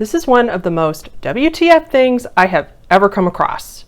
This is one of the most WTF things I have ever come across.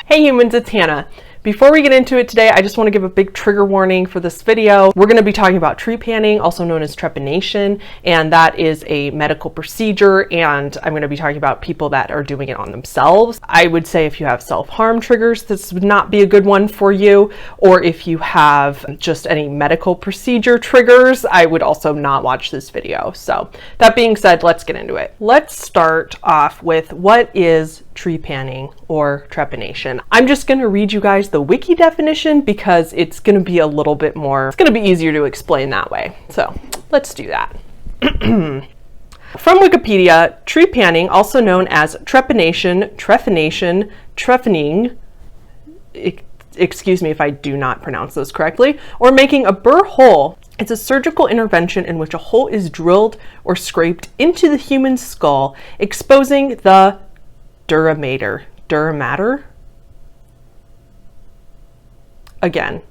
Hey humans, it's Hannah. Before we get into it today, I just want to give a big trigger warning for this video. We're going to be talking about trepanning, also known as trepanation, and that is a medical procedure, and I'm going to be talking about people that are doing it on themselves. I would say if you have self-harm triggers, this would not be a good one for you, or if you have just any medical procedure triggers, I would also not watch this video. So that being said, let's get into it. Let's start off with what is trepanning or trepanation. I'm just going to read you guys the wiki definition because it's going to be a little bit more, it's going to be easier to explain that way. So let's do that. From Wikipedia, trepanning, also known as trepanation, trepanning, excuse me if I do not pronounce those correctly, or making a burr hole. It's a surgical intervention in which a hole is drilled or scraped into the human skull, exposing the dura mater? Again,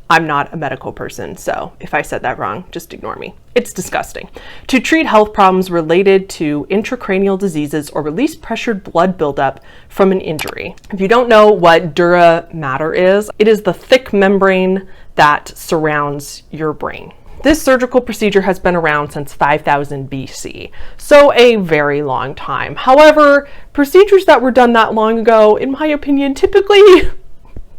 I'm not a medical person, so if I said that wrong, just ignore me. It's disgusting. To treat health problems related to intracranial diseases or release pressured blood buildup from an injury. If you don't know what dura mater is, it is the thick membrane that surrounds your brain. This surgical procedure has been around since 5000 BC, so a very long time. However, procedures that were done that long ago, in my opinion, typically,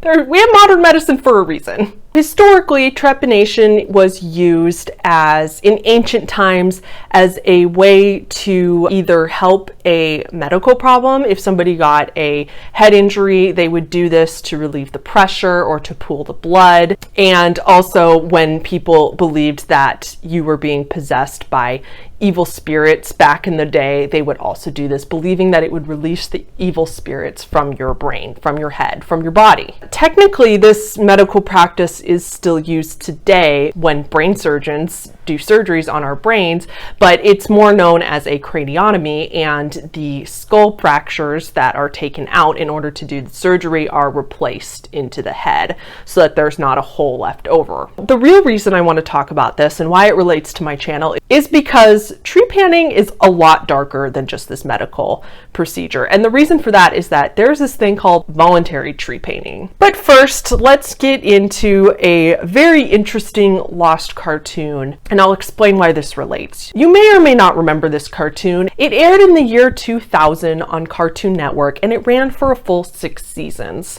we have modern medicine for a reason. Historically, trepanation was used in ancient times as a way to either help a medical problem. If somebody got a head injury, they would do this to relieve the pressure or to pool the blood. And also when people believed that you were being possessed by evil spirits back in the day, they would also do this, believing that it would release the evil spirits from your brain, from your head, from your body. Technically, this medical practice is still used today when brain surgeons do surgeries on our brains, but it's more known as a craniotomy, and the skull fractures that are taken out in order to do the surgery are replaced into the head so that there's not a hole left over. The real reason I want to talk about this and why it relates to my channel is because trepanning is a lot darker than just this medical procedure. And the reason for that is that there's this thing called voluntary trepanning. But first, let's get into a very interesting lost cartoon, and I'll explain why this relates. You may or may not remember this cartoon. It aired in the year 2000 on Cartoon Network, and it ran for a full 6 seasons.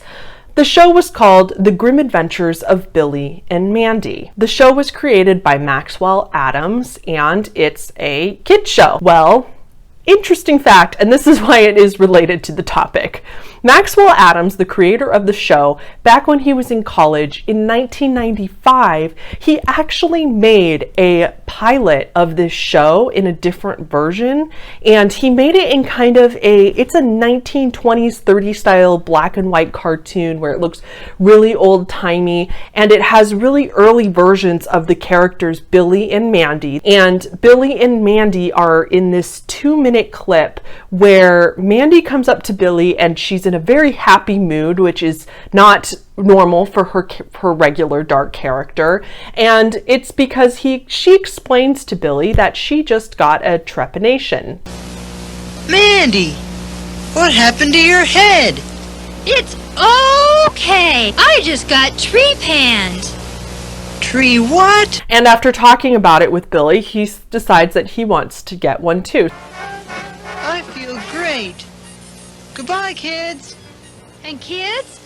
The show was called The Grim Adventures of Billy and Mandy. The show was created by Maxwell Adams, and it's a kid show. Well, interesting fact, and this is why it is related to the topic. Maxwell Adams, the creator of the show, back when he was in college in 1995, he actually made a pilot of this show in a different version, and he made it in kind of it's a 1920s 30 style black and white cartoon where it looks really old-timey, and it has really early versions of the characters Billy and Mandy. And Billy and Mandy are in this 2-minute clip where Mandy comes up to Billy and she's in a very happy mood, which is not normal for her regular dark character, and it's because she explains to Billy that she just got a trepanation. Mandy, what happened to your head? It's okay. I just got trepanned. Tree what? And after talking about it with Billy, he decides that he wants to get one too. I feel great. Goodbye, kids. And kids,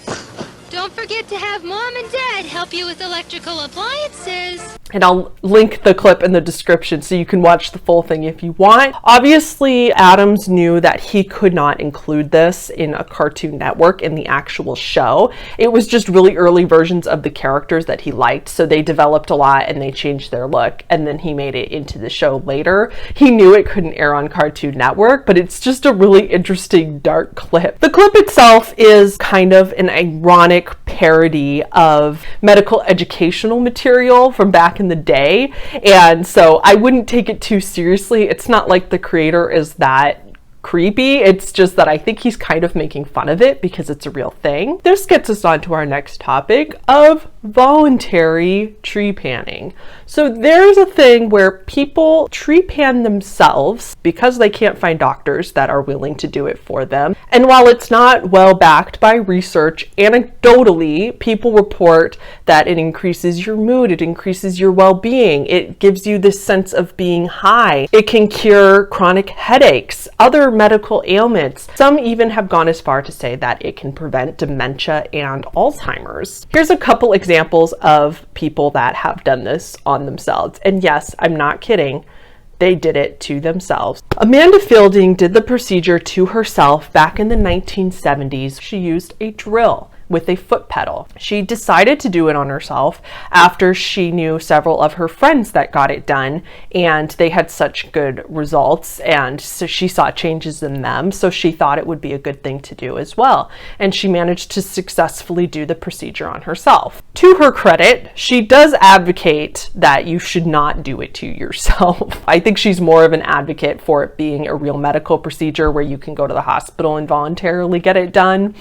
don't forget to have Mom and Dad help you with electrical appliances. And I'll link the clip in the description so you can watch the full thing if you want. Obviously, Adams knew that he could not include this in a Cartoon Network in the actual show. It was just really early versions of the characters that he liked, so they developed a lot and they changed their look, and then he made it into the show later. He knew it couldn't air on Cartoon Network, but it's just a really interesting dark clip. The clip itself is kind of an ironic parody of medical educational material from back in the day, and so I wouldn't take it too seriously. It's not like the creator is that creepy, it's just that I think he's kind of making fun of it because it's a real thing. This gets us on to our next topic of voluntary trepanning. So there's a thing where people trepan themselves because they can't find doctors that are willing to do it for them. And while it's not well backed by research, anecdotally, people report that it increases your mood, it increases your well-being, it gives you this sense of being high. It can cure chronic headaches, other medical ailments. Some even have gone as far to say that it can prevent dementia and Alzheimer's. Here's a couple examples of people that have done this on themselves. And yes, I'm not kidding. They did it to themselves. Amanda Fielding did the procedure to herself back in the 1970s. She used a drill with a foot pedal. She decided to do it on herself after she knew several of her friends that got it done, and they had such good results, and so she saw changes in them, so she thought it would be a good thing to do as well. And she managed to successfully do the procedure on herself. To her credit, she does advocate that you should not do it to yourself. I think she's more of an advocate for it being a real medical procedure where you can go to the hospital and voluntarily get it done.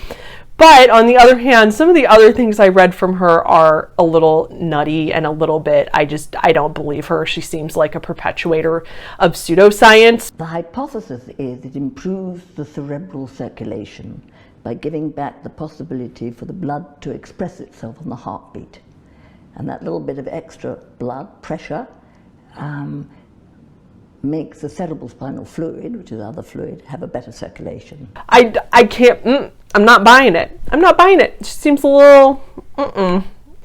But on the other hand, some of the other things I read from her are a little nutty and a little bit, I don't believe her. She seems like a perpetuator of pseudoscience. The hypothesis is it improves the cerebral circulation by giving back the possibility for the blood to express itself on the heartbeat. And that little bit of extra blood pressure makes the cerebrospinal fluid, which is other fluid, have a better circulation. I can't, I'm not buying it. I'm not buying it. It just seems a little,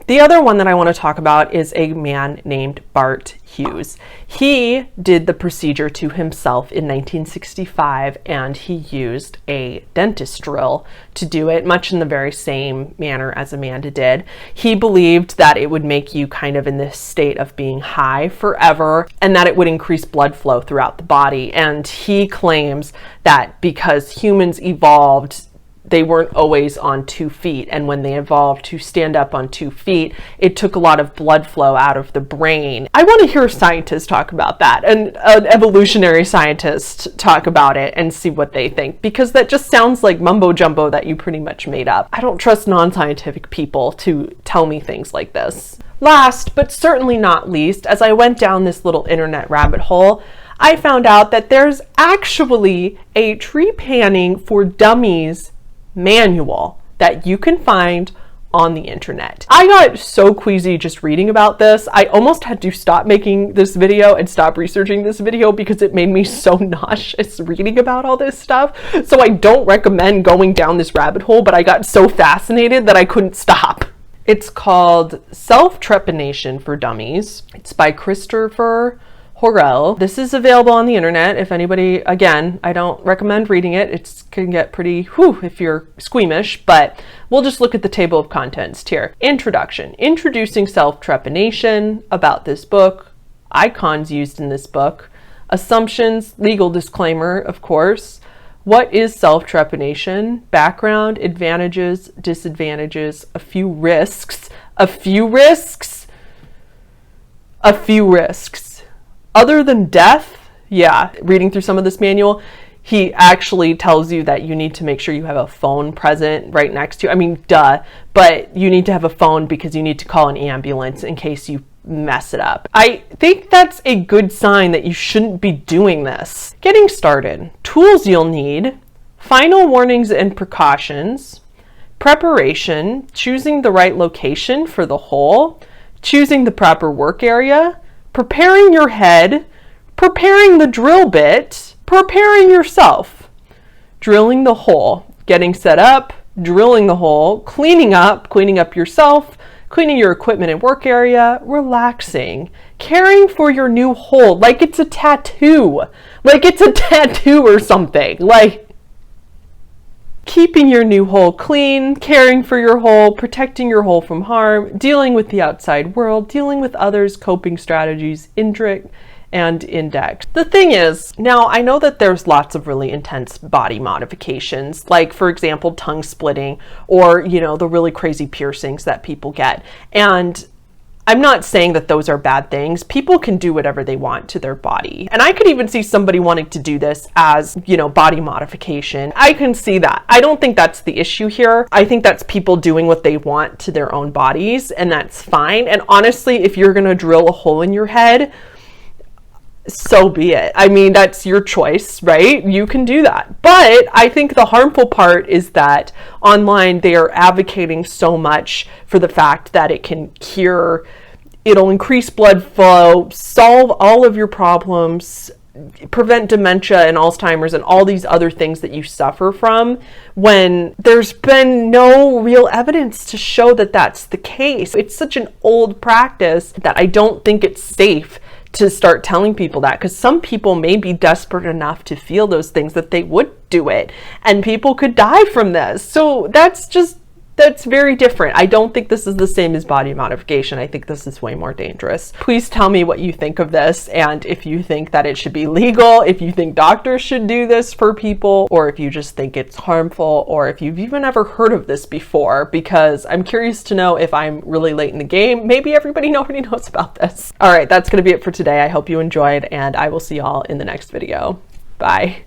The other one that I want to talk about is a man named Bart Hughes. He did the procedure to himself in 1965, and he used a dentist drill to do it, much in the very same manner as Amanda did. He believed that it would make you kind of in this state of being high forever, and that it would increase blood flow throughout the body. And he claims that because humans evolved, they weren't always on 2 feet, and when they evolved to stand up on 2 feet, it took a lot of blood flow out of the brain. I want to hear scientists talk about that, and an evolutionary scientist talk about it and see what they think, because that just sounds like mumbo jumbo that you pretty much made up. I don't trust non-scientific people to tell me things like this. Last, but certainly not least, as I went down this little internet rabbit hole, I found out that there's actually a trepanning for dummies manual that you can find on the internet. I got so queasy just reading about this. I almost had to stop making this video and stop researching this video because it made me so nauseous reading about all this stuff. So I don't recommend going down this rabbit hole, but I got so fascinated that I couldn't stop. It's called Self-Trepanation for Dummies. It's by HannahTheHorrible. This is available on the internet. If anybody, again, I don't recommend reading it. It can get pretty, whew, if you're squeamish, but we'll just look at the table of contents here. Introduction. Introducing self-trepanation, about this book, icons used in this book, assumptions, legal disclaimer, of course. What is self-trepanation? Background, advantages, disadvantages, a few risks. Other than death, yeah, reading through some of this manual, he actually tells you that you need to make sure you have a phone present right next to you. I mean, duh, but you need to have a phone because you need to call an ambulance in case you mess it up. I think that's a good sign that you shouldn't be doing this. Getting started. Tools you'll need. Final warnings and precautions. Preparation. Choosing the right location for the hole. Choosing the proper work area. Preparing your head, preparing the drill bit, preparing yourself, drilling the hole, getting set up, drilling the hole, cleaning up yourself, cleaning your equipment and work area, relaxing, caring for your new hole like it's a tattoo, or something, like keeping your new hole clean, caring for your hole, protecting your hole from harm, dealing with the outside world, dealing with others, coping strategies, INDRIC and index. The thing is, now I know that there's lots of really intense body modifications, like for example, tongue splitting, or, you know, the really crazy piercings that people get. And I'm not saying that those are bad things. People can do whatever they want to their body. And I could even see somebody wanting to do this as, you know, body modification. I can see that. I don't think that's the issue here. I think that's people doing what they want to their own bodies, and that's fine. And honestly, if you're gonna drill a hole in your head, so be it. I mean, that's your choice, right? You can do that. But I think the harmful part is that online they are advocating so much for the fact that it can cure, it'll increase blood flow, solve all of your problems, prevent dementia and Alzheimer's and all these other things that you suffer from, when there's been no real evidence to show that that's the case. It's such an old practice that I don't think it's safe to start telling people that, because some people may be desperate enough to feel those things that they would do it, and people could die from this. So that's very different. I don't think this is the same as body modification. I think this is way more dangerous. Please tell me what you think of this, and if you think that it should be legal, if you think doctors should do this for people, or if you just think it's harmful, or if you've even ever heard of this before, because I'm curious to know if I'm really late in the game. Maybe everybody already knows about this. All right, that's gonna be it for today. I hope you enjoyed, and I will see y'all in the next video. Bye.